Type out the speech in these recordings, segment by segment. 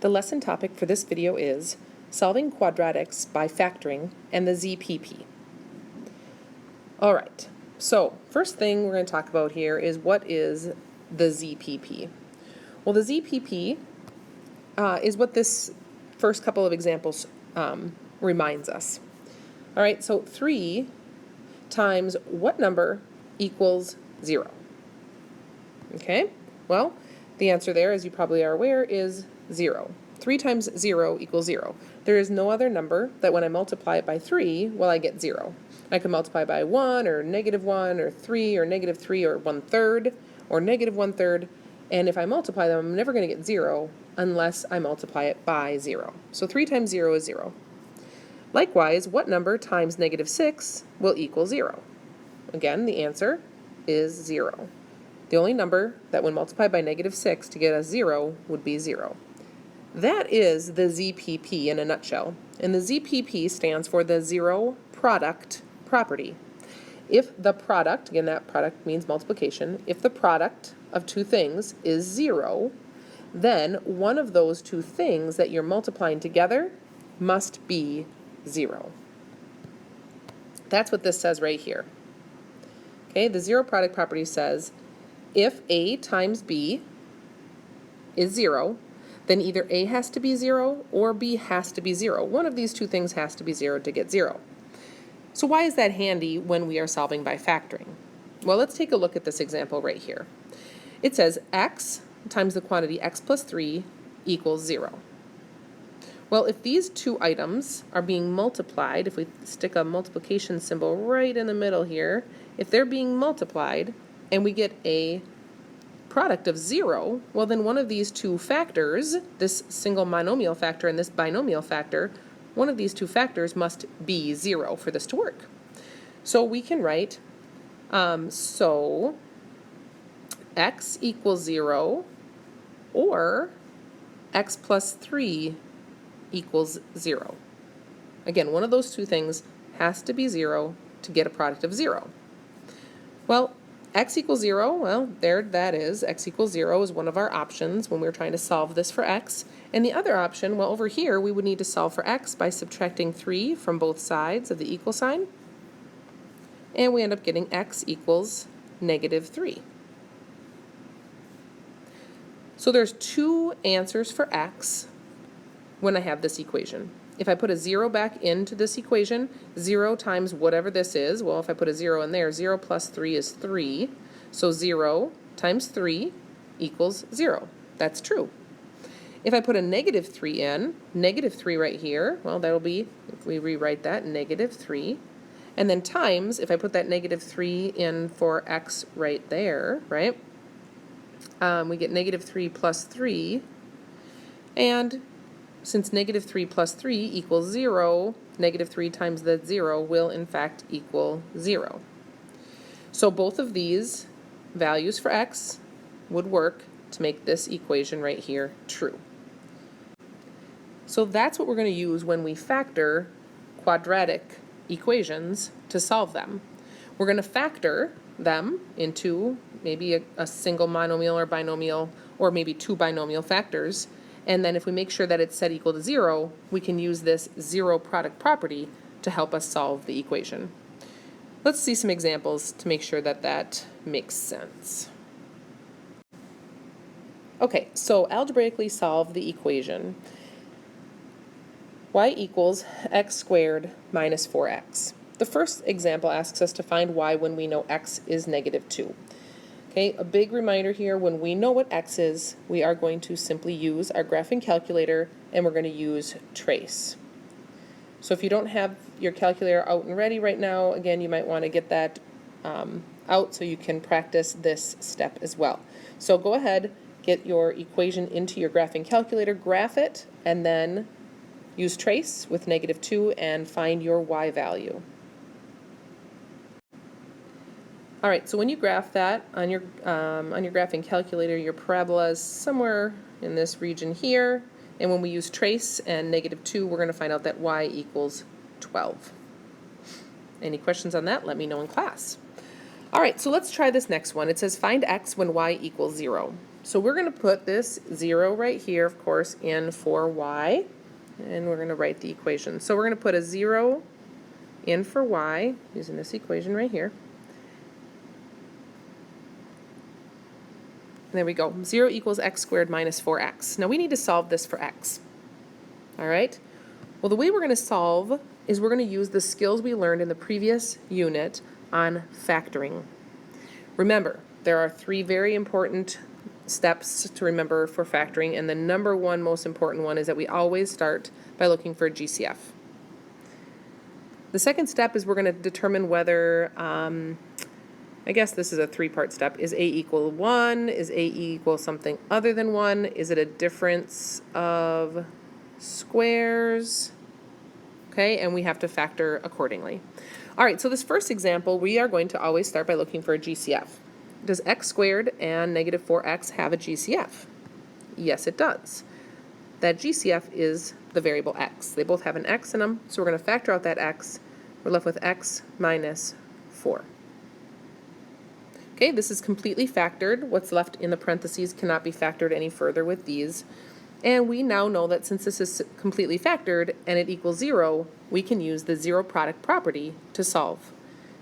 The lesson topic for this video is solving quadratics by factoring and the ZPP. All right, so first thing we're going to talk about here is what is the ZPP. Well, the ZPP is what this first couple of examples reminds us. All right, so 3 times what number equals 0? Okay, well, the answer there, as you probably are aware, is 0. 3 times 0 equals 0. There is no other number that when I multiply it by 3, well, I get 0. I can multiply by 1 or -1 or 3 or -3 or 1/3 or -1/3, and if I multiply them, I'm never going to get 0 unless I multiply it by 0. So 3 times 0 is 0. Likewise, what number times -6 will equal 0? Again, the answer is 0. The only number that when multiplied by -6 to get us 0 would be 0. That is the ZPP in a nutshell. And the ZPP stands for the zero product property. If the product, again that product means multiplication, if the product of two things is 0, then one of those two things that you're multiplying together must be 0. That's what this says right here. Okay, the zero product property says if A times B is 0, then either A has to be 0 or B has to be 0. One of these two things has to be 0 to get 0. So why is that handy when we are solving by factoring? Well, let's take a look at this example right here. It says x times the quantity x plus 3 equals 0. Well, if these two items are being multiplied, if we stick a multiplication symbol right in the middle here, if they're being multiplied and we get a product of 0, well then one of these two factors, this single monomial factor and this binomial factor, one of these two factors must be 0 for this to work. So we can write, so x equals 0 or x plus 3 equals 0. Again, one of those two things has to be 0 to get a product of 0. Well, x equals 0, well, there that is. X equals 0 is one of our options when we're trying to solve this for x. And the other option, well, over here, we would need to solve for x by subtracting 3 from both sides of the equal sign. And we end up getting x equals -3. So there's two answers for x when I have this equation. If I put a 0 back into this equation, 0 times whatever this is, well, if I put a 0 in there, 0 plus 3 is 3. So 0 times 3 equals 0. That's true. If I put a -3 in, -3 right here, well, that'll be, if we rewrite that, -3. And then times, if I put that -3 in for x right there, right, we get -3 plus 3. And since -3 plus 3 equals 0, -3 times that 0 will in fact equal 0. So both of these values for x would work to make this equation right here true. So that's what we're going to use when we factor quadratic equations to solve them. We're going to factor them into maybe a single monomial or binomial, or maybe two binomial factors. And then if we make sure that it's set equal to 0, we can use this zero product property to help us solve the equation. Let's see some examples to make sure that that makes sense. Okay, so algebraically solve the equation. Y equals x squared minus 4x. The first example asks us to find y when we know x is -2. Okay, a big reminder here, when we know what x is, we are going to simply use our graphing calculator and we're going to use trace. So if you don't have your calculator out and ready right now, again, you might want to get that out so you can practice this step as well. So go ahead, get your equation into your graphing calculator, graph it, and then use trace with -2 and find your y value. All right, so when you graph that on your graphing calculator, your parabola is somewhere in this region here, and when we use trace and -2, we're going to find out that y equals 12. Any questions on that? Let me know in class. All right, so let's try this next one. It says find x when y equals 0. So we're going to put this 0 right here, of course, in for y, and we're going to write the equation. So we're going to put a 0 in for y, using this equation right here. And there we go. 0 equals x squared minus 4x. Now we need to solve this for x. All right? Well, the way we're going to solve is we're going to use the skills we learned in the previous unit on factoring. Remember, there are 3 very important steps to remember for factoring, and the number one most important one is that we always start by looking for a GCF. The second step is we're going to determine whether, I guess this is a 3-part step, is A equal 1, is A equal something other than 1, is it a difference of squares, okay, and we have to factor accordingly. All right, so this first example, we are going to always start by looking for a GCF. Does x squared and negative 4x have a GCF? Yes, it does. That GCF is the variable x. They both have an x in them, so we're going to factor out that x. We're left with x minus 4. Okay, this is completely factored. What's left in the parentheses cannot be factored any further with these. And we now know that since this is completely factored and it equals 0, we can use the zero product property to solve.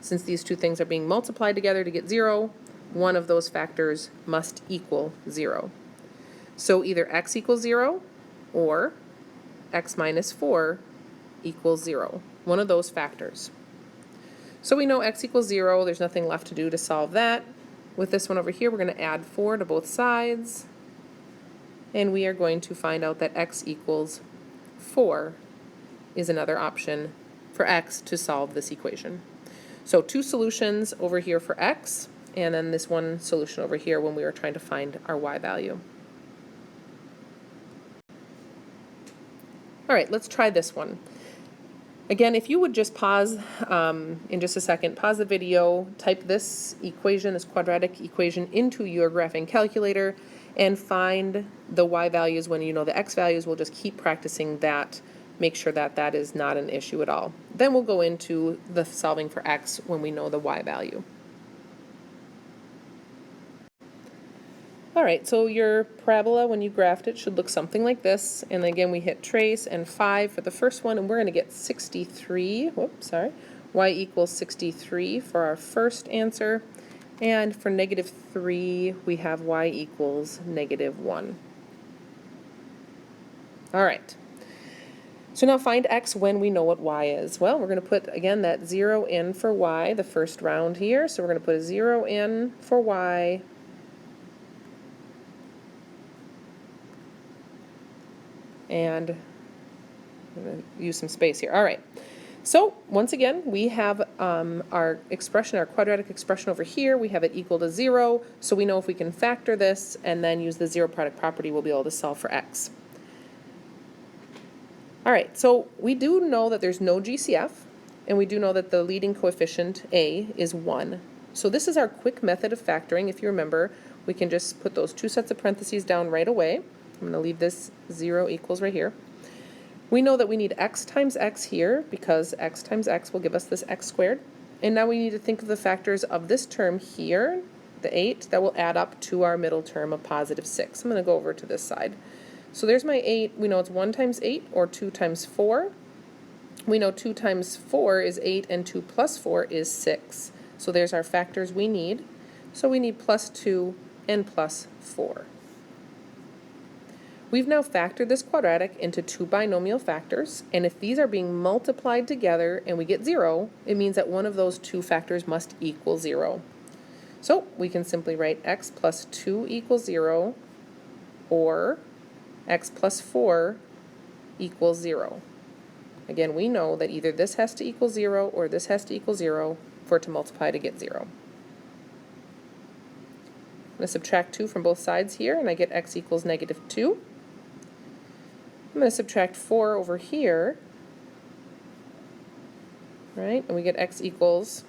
Since these two things are being multiplied together to get 0, one of those factors must equal 0. So either x equals 0 or x minus 4 equals 0. One of those factors. So we know x equals 0. There's nothing left to do to solve that. With this one over here, we're going to add 4 to both sides. And we are going to find out that x equals 4 is another option for x to solve this equation. So 2 solutions over here for x, and then this one solution over here when we were trying to find our y value. All right, let's try this one. Again, if you would just pause in just a second, pause the video, type this equation, this quadratic equation into your graphing calculator, and find the y values. When you know the x values, we'll just keep practicing that. Make sure that that is not an issue at all. Then we'll go into the solving for x when we know the y value. All right, so your parabola, when you graphed it, should look something like this. And again, we hit trace and 5 for the first one, and we're going to get 63. Whoops, sorry. Y equals 63 for our first answer. And for negative 3, we have y equals negative 1. All right. So now find x when we know what y is. Well, we're going to put, again, that 0 in for y, the first round here. So we're going to put a 0 in for y. And I'm going to use some space here. All right. So once again, we have our expression, our quadratic expression over here. We have it equal to 0. So we know if we can factor this and then use the zero product property, we'll be able to solve for x. All right. So we do know that there's no GCF, and we do know that the leading coefficient a is 1. So this is our quick method of factoring. If you remember, we can just put those 2 sets of parentheses down right away. I'm going to leave this 0 equals right here. We know that we need x times x here because x times x will give us this x squared. And now we need to think of the factors of this term here, the 8, that will add up to our middle term of positive 6. I'm going to go over to this side. So there's my 8. We know it's 1 times 8 or 2 times 4. We know 2 times 4 is 8 and 2 plus 4 is 6. So there's our factors we need. So we need plus 2 and plus 4. We've now factored this quadratic into 2 binomial factors, and if these are being multiplied together and we get 0, it means that one of those 2 factors must equal 0. So we can simply write x plus 2 equals 0, or x plus 4 equals 0. Again, we know that either this has to equal 0 or this has to equal 0 for it to multiply to get 0. I'm going to subtract 2 from both sides here, and I get x equals negative 2. I'm going to subtract 4 over here, right, and we get x equals,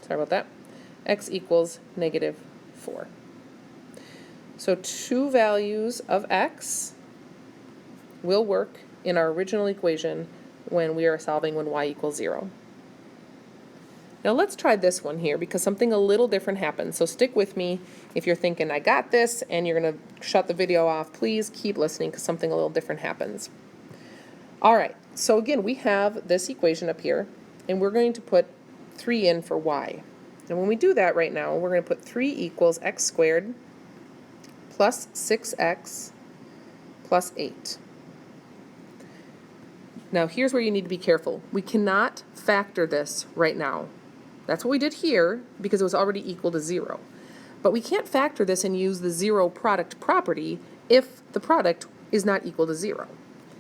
sorry about that, x equals negative 4. So 2 values of x will work in our original equation when we are solving when y equals 0. Now Now let's try this one here because something a little different happens. So stick with me. If you're thinking, I got this, and you're going to shut the video off, please keep listening because something a little different happens. All right, so again, we have this equation up here, and we're going to put 3 in for y. And when we do that right now, we're going to put 3 equals x squared plus 6x plus 8. Now here's where you need to be careful. We cannot factor this right now. That's what we did here because it was already equal to 0. But we can't factor this and use the zero product property if the product is not equal to 0.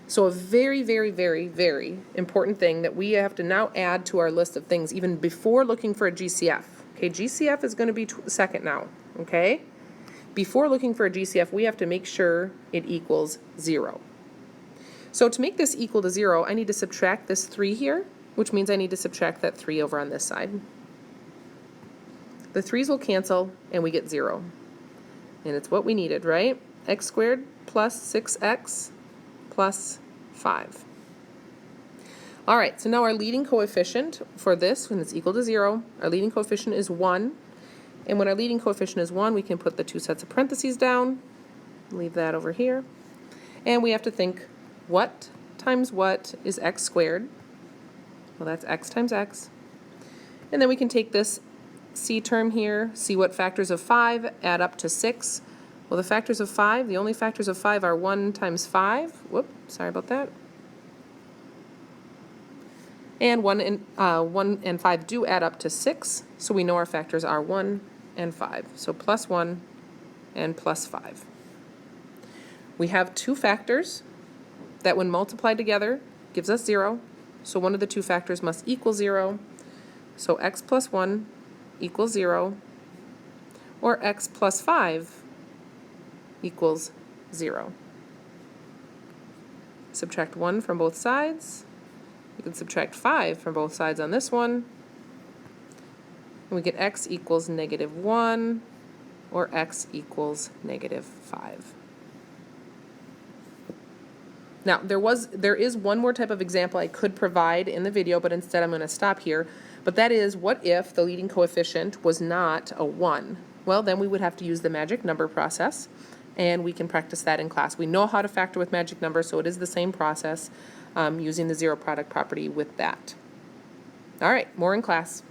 So a very, very, very, very important thing that we have to now add to our list of things even before looking for a GCF. Okay, GCF is going to be second now, okay? Before looking for a GCF, we have to make sure it equals 0. So to make this equal to 0, I need to subtract this 3 here, which means I need to subtract that 3 over on this side. The 3's will cancel, and we get 0. And it's what we needed, right? X squared plus 6x plus 5. All right, so now our leading coefficient for this, when it's equal to 0, our leading coefficient is 1. And when our leading coefficient is 1, we can put the 2 sets of parentheses down, leave that over here. And we have to think, what times what is x squared? Well, that's x times x. And then we can take this c term here, see what factors of 5 add up to 6. Well, the factors of 5, the only factors of 5 are 1 times 5. Whoop, sorry about that. And 1 and 5 do add up to 6, so we know our factors are 1 and 5. So plus 1 and plus 5. We have 2 factors that when multiplied together gives us 0. So one of the 2 factors must equal 0. So x plus 1 equals 0, or x plus 5 equals 0. Subtract 1 from both sides. You can subtract 5 from both sides on this one. And we get x equals -1, or x equals -5. Now, there is one more type of example I could provide in the video, but instead I'm going to stop here. But that is, what if the leading coefficient was not a 1? Well, then we would have to use the magic number process, and we can practice that in class. We know how to factor with magic numbers, so it is the same process, using the zero product property with that. All right, more in class.